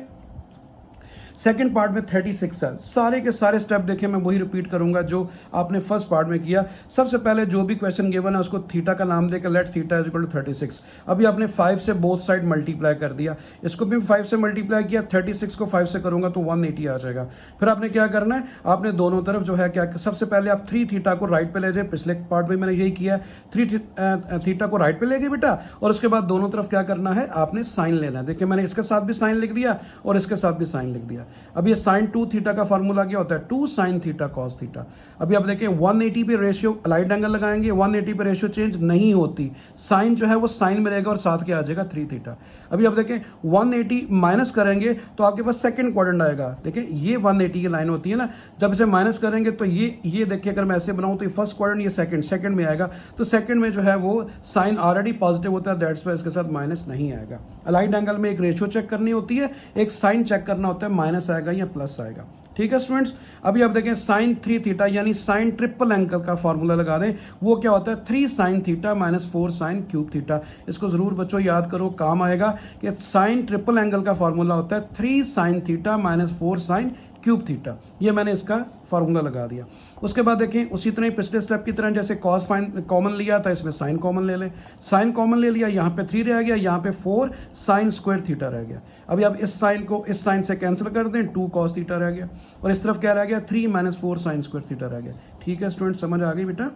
Speaker 1: सेकंड पार्ट में 36 है, सारे के सारे स्टेप देखें, मैं वही रिपीट करूंगा जो आपने फर्स्ट पार्ट में किया। सबसे पहले जो भी क्वेश्चन गिवन है उसको थीटा का नाम देकर let theta is equal to 36। अभी आपने 5 से बोथ साइड मल्टीप्लाई कर दिया, इसको भी 5 से मल्टीप्लाई किया, 36 को 5 से करूंगा तो 180 आ जाएगा। फिर आपने क्या करना है, आपने दोनों तरफ जो है क्या, सबसे पहले आप 3 थीटा को राइट पे ले जाए, पिछले पार्ट में मैंने यही किया है, 3 थीटा को राइट पे ले गए बेटा, और उसके बाद दोनों तरफ क्या करना है, आपने साइन लेना है। देखिए मैंने इसके साथ भी साइन लिख दिया और इसके साथ भी साइन लिख दिया। अब ये साइन 2 थीटा का फार्मूला क्या होता है, 2 साइन थीटा कॉस थीटा। अभी आप देखें 180 पे रेशियो अलाइड एंगल लगाएंगे, 180 पे रेशियो चेंज नहीं होती, साइन जो है वो साइन में रहेगा और साथ क्या आ जाएगा 3 थीटा। अभी आप देखें 180 माइनस करेंगे तो आपके पास सेकंड क्वाड्रेंट आएगा। देखिए ये 180 की लाइन होती है ना, जब इसे माइनस करेंगे तो ये देखिए, अगर मैं ऐसे बनाऊं तो ये फर्स्ट क्वाड्रेंट, ये सेकंड में आएगा, तो सेकंड में जो है वो साइन ऑलरेडी पॉजिटिव होता है, दैट्स वाई इसके साथ माइनस नहीं आएगा। अलाइड एंगल में एक रेशियो चेक करनी होती है, एक साइन चेक करना होता है, माइनस आएगा या प्लस आएगा, ठीक है स्टूडेंट्स। अभी आप देखें साइन 3 थीटा यानी साइन ट्रिपल एंगल का फॉर्मूला लगा दें, वो क्या होता है 3 sine theta minus 4 sine cube theta. इसको जरूर बच्चों याद करो, काम आएगा कि साइन ट्रिपल एंगल का फॉर्मूला होता है 3 sine theta minus 4 sine cube theta. ये मैंने इसका फार्मूला लगा दिया। उसके बाद देखें उसी तरह पिछले स्टेप की तरह, जैसे कॉस फाइन कॉमन लिया था, इसमें साइन कॉमन ले लें, साइन कॉमन ले लिया, यहाँ पे 3 रह गया, यहाँ पे 4 साइन स्क्वायर थीटा रह गया। अभी आप इस साइन को इस साइन से कैंसिल कर दें, 2 कॉस थीटा रह गया, और इस तरफ क्या रह गया 3 माइनस 4 साइन स्क्वायर थीटा रह गया, ठीक है स्टूडेंट, समझ आ गई बेटा।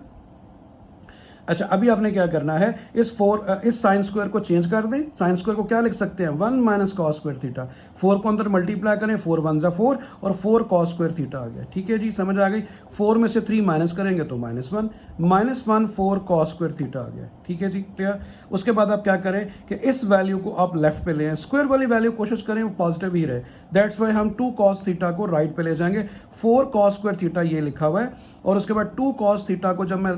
Speaker 1: अच्छा अभी आपने क्या करना है, इस साइन स्क्वायर को चेंज कर दें, साइन स्क्वायर को क्या लिख सकते हैं 1 माइनस कॉस स्क्वायर थीटा, 4 को अंदर मल्टीप्लाई करें, 4 1 जा 4 और 4 कॉस स्क्वायर थीटा आ गया, ठीक है जी, समझ आ गई। 4 में से 3 माइनस करेंगे तो -1 4 कॉस स्क्वायर थीटा आ गया, ठीक है जी, क्लियर। उसके बाद आप क्या करें कि इस वैल्यू को आप लेफ्ट पे लें, स्क्वायर वाली वैल्यू कोशिश करें वो पॉजिटिव ही रहे, दैट्स वाई हम 2 कॉस थीटा को राइट पे ले जाएंगे, 4 कॉस स्क्वायर थीटा ये लिखा हुआ है, और उसके बाद 2 कॉस थीटा को जब मैं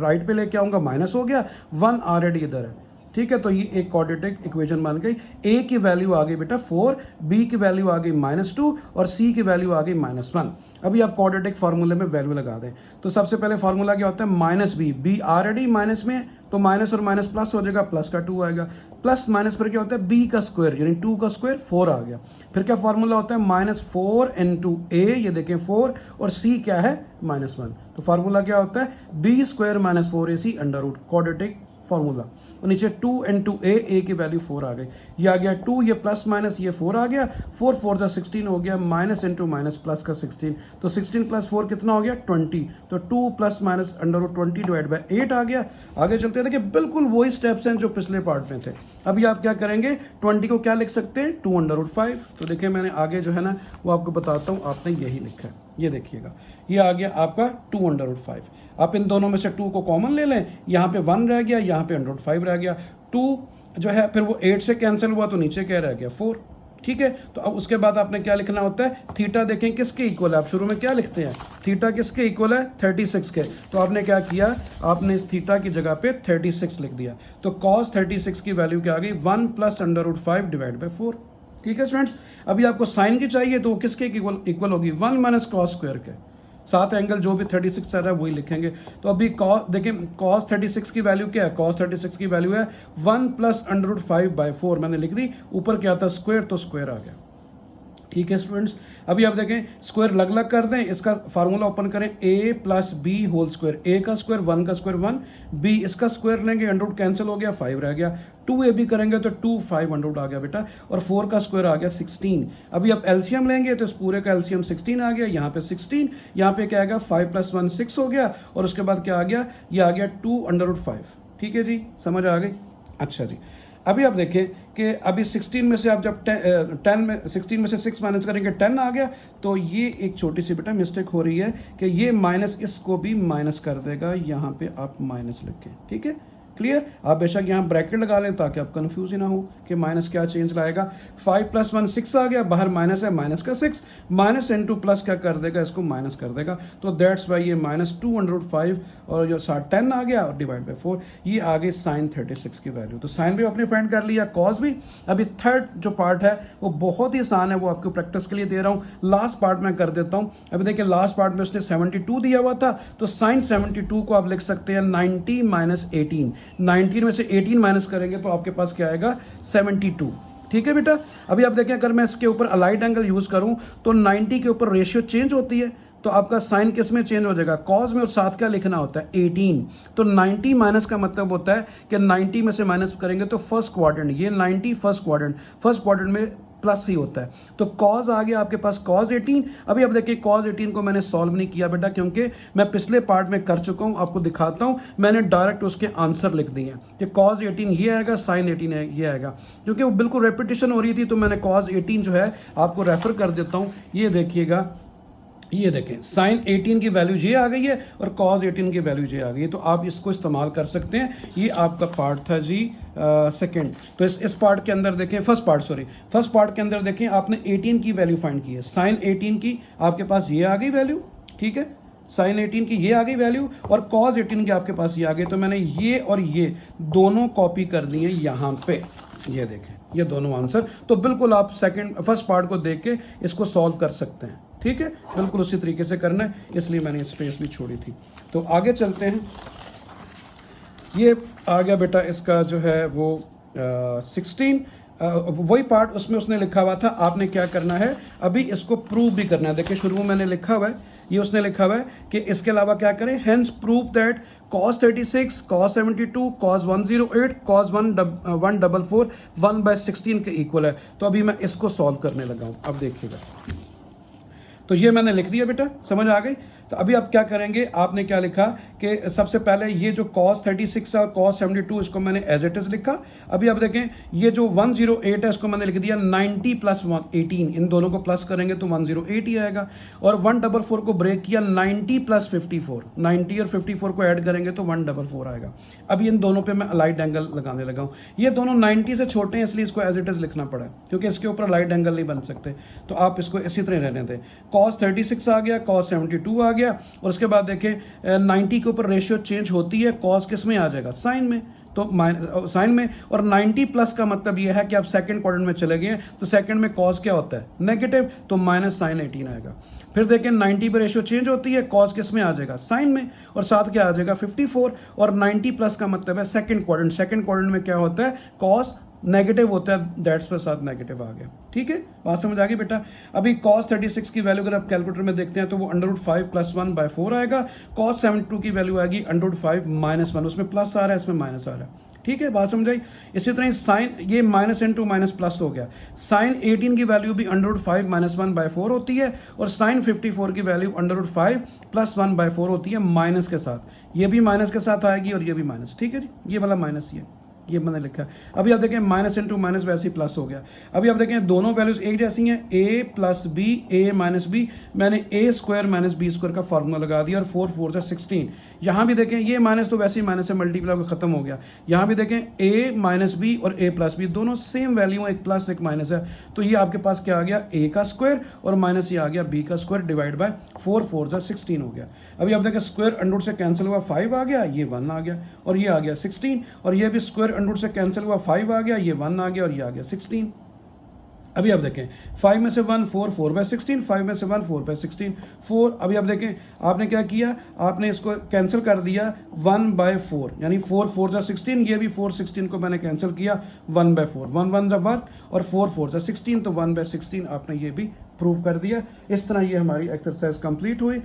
Speaker 1: राइट पे लेके आऊंगा माइनस हो गया, 1 ऑलरेडी इधर है, ठीक है। तो ये एक क्वाड्रेटिक इक्वेशन बन गई, ए की वैल्यू आ गई बेटा 4, बी की वैल्यू आ गई -2 और सी की वैल्यू आ गई -1। अभी आप क्वाड्रेटिक फार्मूले में वैल्यू लगा दें, तो सबसे पहले फार्मूला क्या होता है -b, बी ऑलरेडी माइनस में, तो माइनस और माइनस प्लस हो जाएगा, प्लस का 2 आएगा, प्लस माइनस पर क्या होता है b का स्क्वायर यानी 2 का स्क्वायर 4 आ गया। फिर क्या फार्मूला होता है -4 इंटू ए, ये देखें 4 और c क्या है -1, तो फार्मूला क्या होता है b square minus 4ac under root, quadratic formula. और नीचे 2 इंटू ए की वैल्यू 4 आ गई, ये आ गया 2, ये प्लस माइनस ये 4 आ गया, 4 4 जा 16 हो गया, माइनस इंटू माइनस प्लस का 16, तो 16 प्लस 4 कितना हो गया 20, तो 2 plus minus under root 20 divide by 8 आ गया। आगे चलते हैं, देखिए बिल्कुल वही स्टेप्स हैं जो पिछले पार्ट में थे। अभी आप क्या करेंगे, 20 को क्या लिख सकते हैं 2 अंडर रूट 5, तो देखिए मैंने आगे जो है ना वो आपको बताता हूँ, आपने यही लिखा है, ये देखिएगा ये आ गया आपका 2 अंडर रूट 5। आप इन दोनों में से 2 को कॉमन ले लें, यहाँ पे 1 रह गया, यहाँ पे अंडर रूट 5 रह गया, 2 जो है फिर वो 8 से कैंसिल हुआ तो नीचे क्या रह गया 4, ठीक है। तो अब उसके बाद आपने क्या लिखना होता है, थीटा देखें किसके इक्वल है, आप शुरू में क्या लिखते हैं थीटा किसके इक्वल है 36 के, तो आपने क्या किया, आपने इस थीटा की जगह पे 36 लिख दिया, तो cos 36 की वैल्यू क्या आ गई 1 plus under root 5 divide by 4, ठीक है स्टूडेंट्स। अभी आपको साइन की चाहिए तो वो किसके इक्वल होगी 1 माइनस कॉस स्क्वायर के, सात एंगल जो भी 36 आ रहा है वही लिखेंगे। तो अभी कॉस देखिए, कॉस 36 की वैल्यू क्या है, कॉस 36 की वैल्यू है 1 प्लस √5/4, मैंने लिख दी, ऊपर क्या था स्क्वायर, तो स्क्वायर आ गया। ठीक है स्टूडेंट्स, अभी आप देखें स्क्वायर अलग अलग कर दें, इसका फार्मूला ओपन करें, a plus B whole square, a का स्क्वायर 1 का स्क्वायर 1, b इसका स्क्वायर लेंगे, अंडर कैंसिल हो गया, 5 रह गया, 2ab करेंगे तो 2 500 आ गया बेटा, और 4 का स्क्वायर आ गया 16। अभी आप एलसीएम लेंगे तो इस पूरे का एलसीएम 16 आ गया, यहाँ पे 16, यहाँ पे क्या आएगा 5 + 1 6 हो गया, और उसके बाद क्या आ गया, ये आ गया 2√5। ठीक है जी, समझ आ गई। अच्छा जी, अभी आप देखें कि अभी 16 में से आप जब 10 में 16 में से 6 माइनस करेंगे 10 आ गया, तो ये एक छोटी सी बेटा मिस्टेक हो रही है कि ये माइनस इसको भी माइनस कर देगा, यहाँ पे आप माइनस लिखें। ठीक है, क्लियर। आप बेशक यहाँ ब्रैकेट लगा लें ताकि आप कंफ्यूज ही ना हो कि माइनस क्या चेंज लाएगा। 5 + 1 6 आ गया, बाहर माइनस है, माइनस का 6, माइनस इनटू प्लस क्या कर देगा, इसको माइनस कर देगा, तो दैट्स वाई ये -205, और जो 10 आ गया और डिवाइड बाई 4, ये आ गई साइन 36 की वैल्यू। तो साइन भी अपने फाइंड कर लिया, कॉस भी। अभी थर्ड जो पार्ट है वो बहुत ही आसान है, वो आपको प्रैक्टिस के लिए दे रहा हूँ, लास्ट पार्ट में कर देता हूँ। अभी देखिए लास्ट पार्ट में उसने 72 दिया हुआ था, तो साइन 72 को आप लिख सकते हैं 90 - 18, 19 में से 18 माइनस करेंगे तो आपके पास क्या आएगा 72। ठीक है बेटा, अभी आप देखें अगर मैं इसके ऊपर अलाइड एंगल यूज करूं तो 90 के ऊपर रेशियो चेंज होती है, तो आपका साइन किस में चेंज हो जाएगा, कॉस में, और साथ क्या लिखना होता है 18। तो 90 माइनस का मतलब होता है कि 90 में से माइनस करेंगे तो फर्स्ट क्वाड्रेंट, ये 90 फर्स्ट क्वाड्रेंट में प्लस ही होता है, तो कॉस आ गया आपके पास cos 18। अभी अब देखिए cos 18 को मैंने सॉल्व नहीं किया बेटा, क्योंकि मैं पिछले पार्ट में कर चुका हूं, आपको दिखाता हूं, मैंने डायरेक्ट उसके आंसर लिख दिए कि cos 18 ये आएगा, sin 18 ये आएगा, क्योंकि वो बिल्कुल रेपिटेशन हो रही थी, तो मैंने cos 18 जो है आपको रेफर कर देता हूं। ये देखिएगा, ये देखें साइन 18 की वैल्यू ये आ गई है और कॉस 18 की वैल्यू ये आ गई है, तो आप इसको इस्तेमाल कर सकते हैं। ये आपका पार्ट था जी सेकंड। तो इस पार्ट के अंदर देखें, फर्स्ट पार्ट के अंदर देखें, आपने 18 की वैल्यू फाइंड की है, साइन 18 की आपके पास ये आ गई वैल्यू। ठीक है, साइन 18 की ये आ गई वैल्यू और कॉस 18 की आपके पास ये आ गई, तो मैंने ये और ये दोनों कॉपी कर दिए यहाँ पे, ये देखें ये दोनों आंसर। तो बिल्कुल आप फर्स्ट पार्ट को देख के इसको सॉल्व कर सकते हैं। ठीक है, बिल्कुल उसी तरीके से करना है, इसलिए मैंने स्पेस भी छोड़ी थी। तो आगे चलते हैं, ये आ गया बेटा इसका जो है वो 16, वही पार्ट उसमें उसने लिखा हुआ था, आपने क्या करना है अभी इसको प्रूव भी करना है। देखिए शुरू में मैंने लिखा हुआ है, ये उसने लिखा हुआ है कि इसके अलावा क्या करें, hence prove that cos 36, cos 72, cos 108, cos 144 1/16 के इक्वल है। तो अभी मैं इसको सॉल्व करने लगा हूं, अब देखिएगा, तो ये मैंने लिख दिया बेटा, समझ आ गई। तो अभी आप क्या करेंगे, आपने क्या लिखा कि सबसे पहले ये जो cos 36 और cos 72 इसको मैंने एज इट इज लिखा। अभी आप देखें ये जो 108 है इसको मैंने लिख दिया 90 + 18, इन दोनों को प्लस करेंगे तो 108 ही आएगा, और 144 को ब्रेक किया 90 + 54, 90 और 54 को ऐड करेंगे तो 144 आएगा। अभी इन दोनों पे मैं अलाइड एंगल लगाने लगा हूँ, ये दोनों 90 से छोटे हैं इसलिए इसको एज इट इज लिखना पड़ा, क्योंकि इसके ऊपर अलाइड एंगल नहीं बन सकते, तो आप इसको इसी तरह रहने दें। cos 36 आ गया, cos 72 आ गया, और उसके बाद देखें 90 के ऊपर रेशियो चेंज होती है, cos किस में आ जाएगा, साइन में, तो साइन में, और 90 प्लस का मतलब यह है कि आप सेकंड क्वाड्रेंट में चले गए, तो सेकंड में cos क्या होता है नेगेटिव, तो -sin 18 आएगा। फिर देखें 90 पर रेशियो चेंज होती है, cos किस में आ जाएगा, साइन में, और साथ क्या आ जाएगा 54, और 90 प्लस का मतलब है सेकंड क्वाड्रेंट में क्या होता है cos नेगेटिव होता है, दैट्स पर साथ नेगेटिव आ गया। ठीक है, बात समझ आ गई बेटा। अभी cos 36 की वैल्यू अगर आप कैलकुलेटर में देखते हैं तो वो √5 + 1/4 आएगा, cos 72 की वैल्यू आएगी √5 - 1, उसमें प्लस आ रहा है इसमें माइनस आ रहा है। ठीक है, बात समझ आई। इसी तरह साइन, ये माइनस इंटू माइनस प्लस हो गया, साइन 18 की वैल्यू भी √5 - 1/4 होती है, और साइन 54 की वैल्यू √5 + 1/4 होती है माइनस के साथ, ये भी माइनस के साथ आएगी और ये भी माइनस। ठीक है जी, ये वाला माइनस ये मैंने लिखा है। अभी आप देखें माइनस इंटू माइनस वैसे ही प्लस हो गया। अभी आप देखें दोनों वैल्यूज एक जैसी हैं, a + b, a - b, मैंने a² - b² का फॉर्मूला लगा दिया, और 4 4 = 16। यहाँ भी देखें ये माइनस तो वैसे ही माइनस से मल्टीप्लाई होकर खत्म हो गया। यहाँ भी देखें a - b और a + b दोनों सेम वैल्यू, एक प्लस एक माइनस है, तो ये आपके पास क्या आ गया a का स्क्वायर और माइनस ये आ गया b का स्क्वायर डिवाइड बाय 4 4 = 16 हो गया। अभी आप देखें स्क्वायर अंडर से कैंसिल हुआ 5 आ गया, ये 1 आ गया, और ये आ गया 16, और ये भी स्क्वायर अंडर से कैंसिल हुआ 5 आ गया, ये 1 आ गया और ये आ गया 16। अभी आप देखें 5 में से 1 4 4 बाई 16, 5 में से 1 4 बाई 16 4। अभी आप देखें आपने क्या किया, आपने इसको कैंसिल कर दिया 1 बाई 4, यानी 4 4 जा 16, ये भी 4 16 को मैंने कैंसिल किया 1 बाई 4, 1 1 जा 1 और 4 4 जा 16, तो 1 बाई 16 आपने ये भी प्रूव कर दिया। इस तरह ये हमारी एक्सरसाइज कंप्लीट हुई।